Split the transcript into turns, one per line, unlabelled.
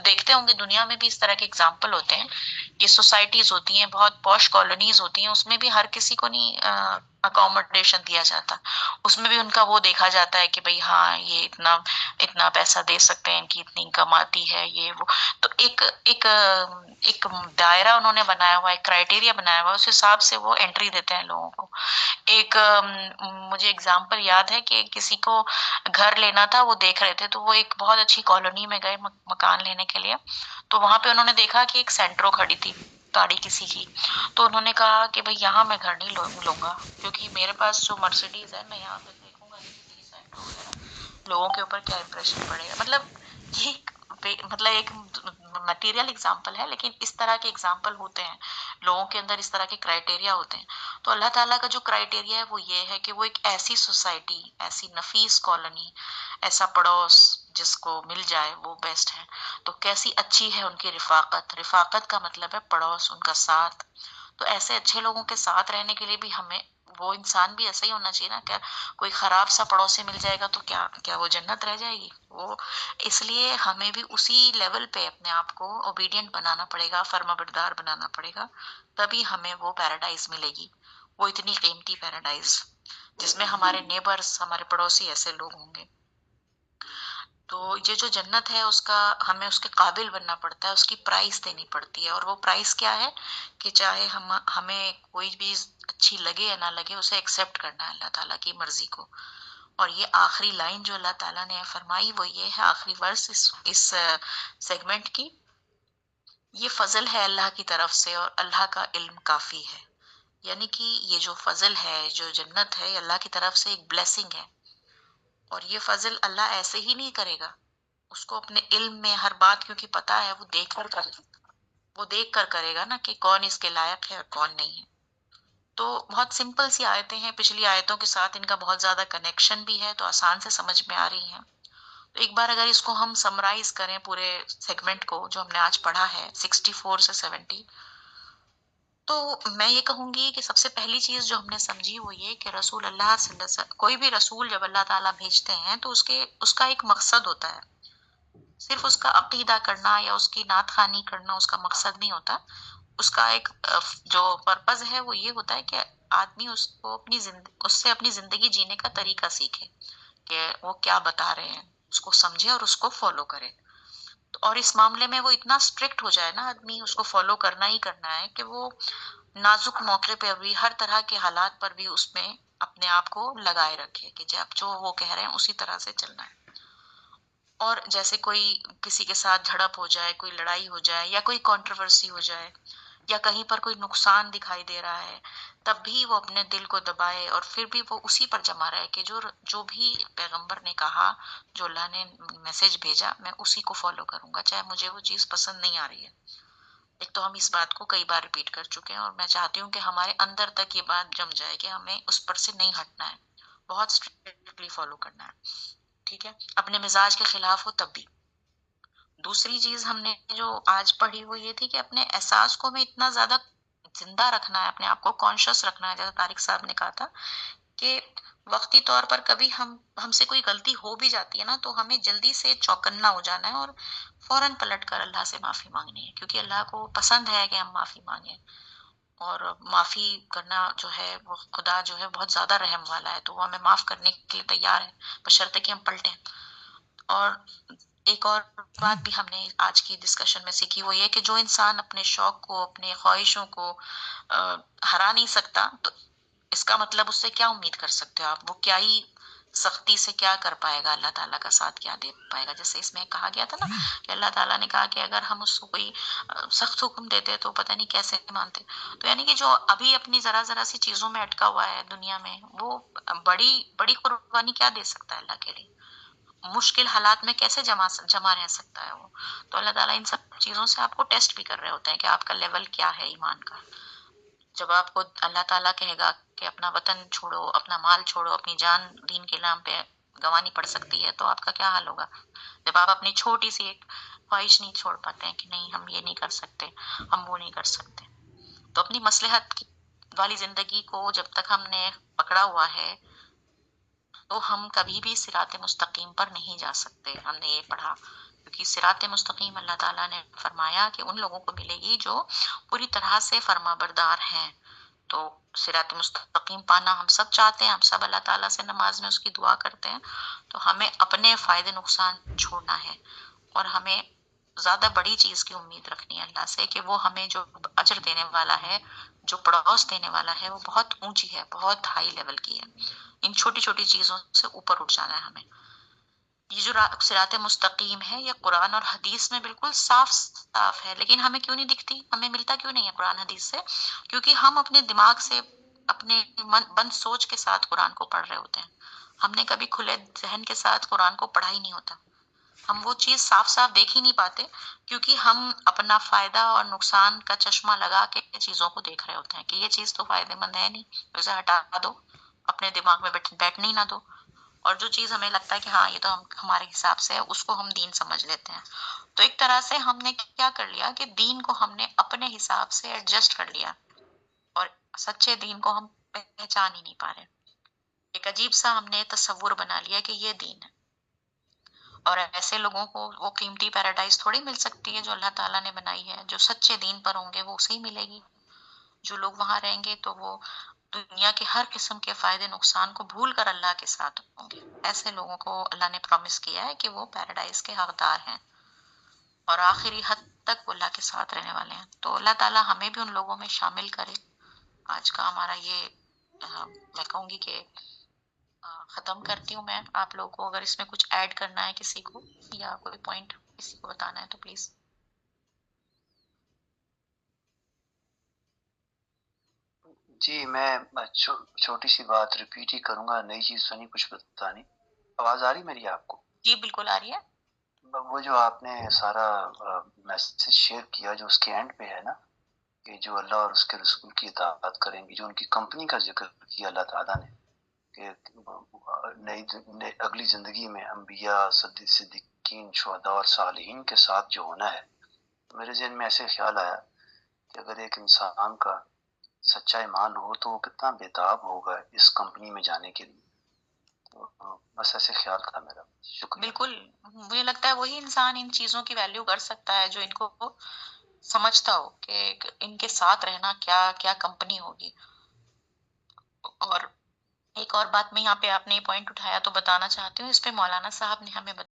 دیکھتے ہوں گے دنیا میں بھی اس طرح کے اگزامپل ہوتے ہیں کہ سوسائٹیز ہوتی ہیں، بہت پوش کالونیز ہوتی ہیں، اس میں بھی ہر کسی کو نہیں اکوموڈیشن دیا جاتا، اس میں بھی ان کا وہ دیکھا جاتا ہے کہ بھئی ہاں یہ اتنا اتنا پیسہ دے سکتے ہیں، ان کی اتنی انکم آتی ہے، یہ وہ. تو ایک دائرہ انہوں نے بنایا ہوا ہے، ایک کرائٹیریا بنایا ہوا ہے، اس حساب سے وہ انٹری دیتے ہیں لوگوں کو. ایک مجھے اگزامپل یاد ہے کہ کسی کو گھر لینا تھا، وہ دیکھ رہے تھے، تو وہ ایک بہت اچھی کالونی میں گئے مکان لینے کے لیے. تو وہاں پہ انہوں نے دیکھا کہ ایک سینٹرو کھڑی تھی گاڑی کسی کی. تو انہوں نے کہا کہ بھئی یہاں میں گھر نہیں لوں گا، کیونکہ میرے پاس جو مرسیڈیز ہے میں یہاں پہ دیکھوں گا کہ سینٹرو وغیرہ لوگوں کے اوپر کیا امپریشن پڑے گا. مطلب یہ مطلب ایک مٹیریل اگزامپل ہے، لیکن اس طرح کے اگزامپل ہوتے ہیں لوگوں کے اندر، اس طرح کے کرائٹیریا ہوتے ہیں. تو اللہ تعالیٰ کا جو کرائٹیریا ہے وہ یہ ہے کہ وہ ایک ایسی سوسائٹی، ایسی نفیس کالونی، ایسا پڑوس جس کو مل جائے وہ بیسٹ ہے. تو کیسی اچھی ہے ان کی رفاقت. رفاقت کا مطلب ہے پڑوس، ان کا ساتھ. تو ایسے اچھے لوگوں کے ساتھ رہنے کے لیے بھی ہمیں وہ انسان بھی ایسا ہی ہونا چاہیے نا. کیا کوئی خراب سا پڑوسی مل جائے گا تو کیا وہ جنت رہ جائے گی؟ وہ اس لیے ہمیں بھی اسی لیول پہ اپنے آپ کو اوبیڈینٹ بنانا پڑے گا، فرما بردار بنانا پڑے گا، تبھی ہمیں وہ پیراڈائز ملے گی، وہ اتنی قیمتی پیراڈائز جس میں ہمارے نیبرز، ہمارے پڑوسی ایسے لوگ ہوں گے. تو یہ جو جنت ہے اس کا ہمیں اس کے قابل بننا پڑتا ہے، اس کی پرائس دینی پڑتی ہے. اور وہ پرائس کیا ہے کہ چاہے ہمیں کوئی بھی اچھی لگے یا نہ لگے، اسے ایکسیپٹ کرنا ہے اللہ تعالیٰ کی مرضی کو. اور یہ آخری لائن جو اللہ تعالیٰ نے فرمائی وہ یہ ہے، آخری ورس اس سیگمنٹ کی، یہ فضل ہے اللہ کی طرف سے اور اللہ کا علم کافی ہے. یعنی کہ یہ جو فضل ہے، جو جنت ہے، یہ اللہ کی طرف سے ایک بلیسنگ ہے. اور یہ فضل اللہ ایسے ہی نہیں کرے گا، اس کو اپنے علم میں ہر بات کیونکہ پتا ہے، وہ دیکھ کر کرے گا نا کہ کون اس کے لائق ہے اور کون نہیں ہے. تو بہت سمپل سی آیتیں ہیں، پچھلی آیتوں کے ساتھ ان کا بہت زیادہ کنیکشن بھی ہے، تو آسان سے سمجھ میں آ رہی ہیں. تو ایک بار اگر اس کو ہم سمرائز کریں پورے سیگمنٹ کو جو ہم نے آج پڑھا ہے 64 سے 70، تو میں یہ کہوں گی کہ سب سے پہلی چیز جو ہم نے سمجھی وہ یہ کہ رسول اللہ صلی اللہ علیہ وسلم، کوئی بھی رسول جب اللہ تعالیٰ بھیجتے ہیں تو اس کا ایک مقصد ہوتا ہے. صرف اس کا عقیدہ کرنا یا اس کی نعت خوانی کرنا اس کا مقصد نہیں ہوتا. اس کا ایک جو پرپز ہے وہ یہ ہوتا ہے کہ آدمی اس سے اپنی زندگی جینے کا طریقہ سیکھے، کہ وہ کیا بتا رہے ہیں اس کو سمجھے اور اس کو فالو کرے. اور اس معاملے میں وہ اتنا اسٹرکٹ ہو جائے نا آدمی، اس کو فالو کرنا ہی کرنا ہے، کہ وہ نازک موقع پہ بھی، ہر طرح کے حالات پر بھی اس میں اپنے آپ کو لگائے رکھے کہ جب جو وہ کہہ رہے ہیں اسی طرح سے چلنا ہے. اور جیسے کوئی کسی کے ساتھ جھڑپ ہو جائے، کوئی لڑائی ہو جائے یا کوئی کنٹروورسی ہو جائے یا کہیں پر کوئی نقصان دکھائی دے رہا ہے، تب بھی وہ اپنے دل کو دبائے اور پھر بھی وہ اسی پر جمع رہے کہ جو بھی پیغمبر نے کہا، جو اللہ نے میسج بھیجا، میں اسی کو فالو کروں گا چاہے مجھے وہ چیز پسند نہیں آ رہی ہے. ایک تو ہم اس بات کو کئی بار ریپیٹ کر چکے ہیں اور میں چاہتی ہوں کہ ہمارے اندر تک یہ بات جم جائے کہ ہمیں اس پر سے نہیں ہٹنا ہے، بہت اسٹرکٹلی فالو کرنا ہے. ٹھیک ہے، اپنے مزاج کے خلاف ہو تب بھی. دوسری چیز ہم نے جو آج پڑھی وہ یہ تھی کہ اپنے احساس کو میں اتنا زیادہ زندہ رکھنا ہے، اپنے آپ کو کانشیس رکھنا ہے، جیسا طارق صاحب نے کہا تھا کہ وقتی طور پر کبھی ہم سے کوئی غلطی ہو بھی جاتی ہے نا، تو ہمیں جلدی سے چوکنا ہو جانا ہے اور فوراً پلٹ کر اللہ سے معافی مانگنی ہے، کیونکہ اللہ کو پسند ہے کہ ہم معافی مانگیں. اور معافی کرنا جو ہے وہ خدا جو ہے بہت زیادہ رحم والا ہے، تو وہ ہمیں معاف کرنے کے لیے تیار ہے، بشرطے کہ ہم پلٹیں. اور ایک اور بات بھی ہم نے آج کی ڈسکشن میں سیکھی وہ یہ کہ جو انسان اپنے شوق کو، اپنے خواہشوں کو ہرا نہیں سکتا، تو اس کا مطلب اس سے کیا امید کر سکتے ہو آپ؟ وہ کیا ہی سختی سے کیا کر پائے گا، اللہ تعالیٰ کا ساتھ کیا دے پائے گا؟ جیسے اس میں کہا گیا تھا نا کہ اللہ تعالیٰ نے کہا کہ اگر ہم اس کو کوئی سخت حکم دیتے تو پتہ نہیں کیسے مانتے. تو یعنی کہ جو ابھی اپنی ذرا ذرا سی چیزوں میں اٹکا ہوا ہے دنیا میں، وہ بڑی بڑی قربانی کیا دے سکتا ہے اللہ کے لیے؟ مشکل حالات میں کیسے جمع رہ سکتا ہے وہ؟ تو اللہ تعالیٰ ان سب چیزوں سے آپ کو ٹیسٹ بھی کر رہے ہوتے ہیں کہ آپ کا لیول کیا ہے ایمان کا. جب آپ کو اللہ تعالیٰ کہے گا کہ اپنا وطن چھوڑو، اپنا مال چھوڑو، اپنی جان دین کے نام پہ گنوانی پڑ سکتی ہے، تو آپ کا کیا حال ہوگا؟ جب آپ اپنی چھوٹی سی ایک خواہش نہیں چھوڑ پاتے ہیں کہ نہیں ہم یہ نہیں کر سکتے، ہم وہ نہیں کر سکتے. تو اپنی مصلحت والی زندگی کو جب تک ہم نے پکڑا ہوا ہے تو ہم کبھی بھی صراط مستقیم پر نہیں جا سکتے. ہم نے یہ پڑھا کیونکہ صراط مستقیم اللہ تعالیٰ نے فرمایا کہ ان لوگوں کو ملے گی جو پوری طرح سے فرما بردار ہیں. تو صراط مستقیم پانا ہم سب چاہتے ہیں، ہم سب اللہ تعالیٰ سے نماز میں اس کی دعا کرتے ہیں. تو ہمیں اپنے فائدے نقصان چھوڑنا ہے اور ہمیں زیادہ بڑی چیز کی امید رکھنی ہے اللہ سے کہ وہ ہمیں جو اجر دینے والا ہے، جو پڑوس دینے والا ہے، وہ بہت اونچی ہے، بہت ہائی لیول کی ہے. ان چھوٹی چھوٹی چیزوں سے اوپر اٹھ جانا ہے ہمیں. یہ جو صراط مستقیم ہے یہ قرآن اور حدیث میں بالکل صاف صاف ہے، لیکن ہمیں کیوں نہیں دکھتی، ہمیں ملتا کیوں نہیں ہے قرآن حدیث سے؟ کیونکہ ہم اپنے دماغ سے، اپنے بند سوچ کے ساتھ قرآن کو پڑھ رہے ہوتے ہیں. ہم نے کبھی کھلے ذہن کے ساتھ قرآن کو پڑھا ہی نہیں ہوتا. ہم وہ چیز صاف صاف دیکھ ہی نہیں پاتے کیونکہ ہم اپنا فائدہ اور نقصان کا چشمہ لگا کے چیزوں کو دیکھ رہے ہوتے ہیں کہ یہ چیز تو فائدے مند ہے نہیں، اسے ہٹا دو، اپنے دماغ میں بیٹھنے ہی نہ دو. اور جو چیز ہمیں لگتا ہے کہ ہاں یہ تو ہمارے حساب سے ہے، اس کو ہم دین سمجھ لیتے ہیں. تو ایک طرح سے ہم نے کیا کر لیا کہ دین کو ہم نے اپنے حساب سے ایڈجسٹ کر لیا اور سچے دین کو ہم پہچان ہی نہیں پا رہے. ایک عجیب سا ہم نے تصور بنا لیا کہ یہ دین ہے. اور ایسے لوگوں کو وہ قیمتی پیراڈائز تھوڑی مل سکتی ہے جو اللہ تعالیٰ نے بنائی ہے. جو سچے دین پر ہوں گے وہ اسے ہی ملے گی. جو لوگ وہاں رہیں گے تو وہ دنیا کے ہر قسم کے فائدے نقصان کو بھول کر اللہ کے ساتھ ہوں گے. ایسے لوگوں کو اللہ نے پرومس کیا ہے کہ وہ پیراڈائز کے حقدار ہیں اور آخری حد تک وہ اللہ کے ساتھ رہنے والے ہیں. تو اللہ تعالیٰ ہمیں بھی ان لوگوں میں شامل کرے. آج کا ہمارا یہ میں کہوں گی کہ ختم کرتی ہوں. میں آپ لوگوں کو اگر اس میں کچھ ایڈ کرنا ہے کسی کو یا کوئی پوائنٹ کسی کو بتانا ہے تو پلیز.
جی میں چھوٹی سی بات ریپیٹ ہی کروں گا، نئی چیز تو نہیں کچھ بتانی. آواز آ رہی میری آپ کو؟
جی بالکل آ رہی ہے.
وہ جو آپ نے سارا میسج شیئر کیا جو اس کے اینڈ پہ ہے نا، کہ جو اللہ اور اس کے رسول کی اطاعت کریں گے، جو ان کی کمپنی کا ذکر کیا اللہ تعالیٰ نے کہ اگلی زندگی میں انبیاء، صدیقین، شہداء اور صالحین کے ساتھ جو ہونا ہے، میرے ذہن میں ایسے خیال آیا کہ اگر ایک انسان کا سچا ایمان ہو تو وہ کتنا بےتاب ہوگا اس کمپنی میں جانے کے لیے. بس ایسے خیال تھا میرا. شکریہ.
بالکل مجھے لگتا ہے وہی انسان ان چیزوں کی ویلیو کر سکتا ہے جو ان کو سمجھتا ہو کہ ان کے ساتھ رہنا کیا کیا کمپنی ہوگی. اور ایک اور بات میں یہاں پہ آپ نے پوائنٹ اٹھایا تو بتانا چاہتی ہوں، اس پہ مولانا صاحب نے ہمیں